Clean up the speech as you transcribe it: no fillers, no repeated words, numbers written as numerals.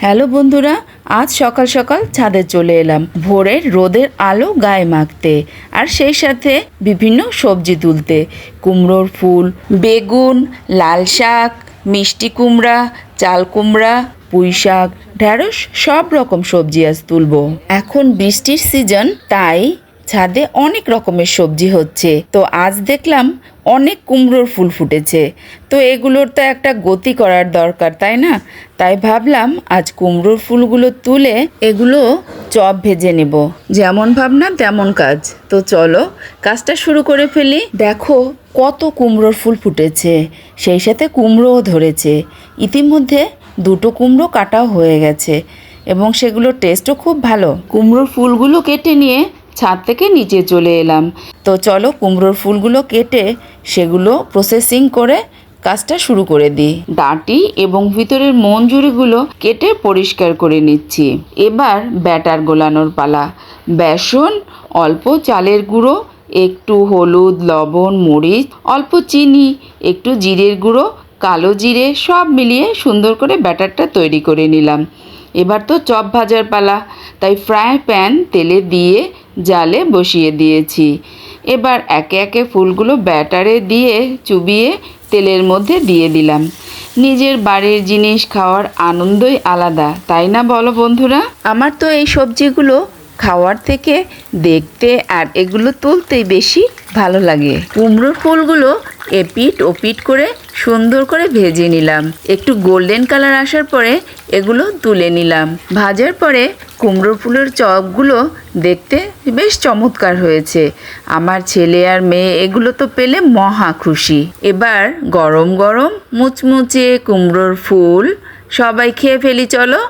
Hello বন্ধুরা, আজ সকাল সকাল ছাদে চলে এলাম ভোরের রোদের আলো গায়ে মাখতে আর সেই সাথে বিভিন্ন সবজি তুলতে। কুমড়োর ফুল, বেগুন, লাল শাক, মিষ্টি কুমড়া, চাল কুমড়া, পুঁই শাক, ঢ্যাঁড়স সব রকম সবজি আজ তুলবো। এখন বৃষ্টির সিজন, তাই ছাদে অনেক রকমের সবজি হচ্ছে। তো আজ দেখলাম অনেক কুমড়োর ফুল ফুটেছে, তো এগুলোর তো একটা গতি করার দরকার, তাই না? তাই ভাবলাম আজ কুমড়োর ফুলগুলো তুলে এগুলো চপ ভেজে নেব। যেমন ভাবনা তেমন কাজ। তো চলো কাজটা শুরু করে ফেলি। দেখো কত কুমড়োর ফুল ফুটেছে, সেই সাথে কুমড়োও ধরেছে। ইতিমধ্যে দুটো কুমড়ো কাটাও হয়ে গেছে এবং সেগুলোর টেস্টও খুব ভালো। কুমড়োর ফুলগুলো কেটে নিয়ে ছাদ থেকে নিচে চলে এলাম। তো চলো কুমড়োর ফুলগুলো কেটে সেগুলো প্রসেসিং করে কাজটা শুরু করে দিই। ডাঁটি এবং ভিতরের মঞ্জুরিগুলো কেটে পরিষ্কার করে নিচ্ছি। এবার ব্যাটার গোলানোর পালা। বেসন, অল্প চালের গুঁড়ো, একটু হলুদ, লবণ, মরিচ, অল্প চিনি, একটু জিরের গুঁড়ো, কালো জিরে সব মিলিয়ে সুন্দর করে ব্যাটারটা তৈরি করে নিলাম। এবার তো চপ ভাজার পালা, তাই ফ্রাই প্যান তেলে দিয়ে জালে বসিয়ে দিয়েছি। এবার একে একে ফুলগুলো ব্যাটারে দিয়ে চুবিয়ে তেলের মধ্যে দিয়ে দিলাম। নিজের বাড়ির জিনিস খাওয়ার আনন্দই আলাদা, তাই না বলো বন্ধুরা? আমার তো এই সবজিগুলো খাওয়ার থেকে দেখতে আর এগুলো তুলতেই বেশি ভালো লাগে। কুমড়োর ফুলগুলো এপিট ওপিট করে সুন্দর করে ভেজে নিলাম। একটু গোল্ডেন কালার আসার পরে এগুলো তুলে নিলাম। ভাজার পরে কুমড়োর ফুলের চপগুলো দেখতে বেশ চমৎকার হয়েছে। আমার ছেলে আর মেয়ে এগুলো তো পেলে মহা খুশি। এবার গরম গরম মুচমুচে কুমড়োর ফুল সবাই খেয়ে ফেলি চলো।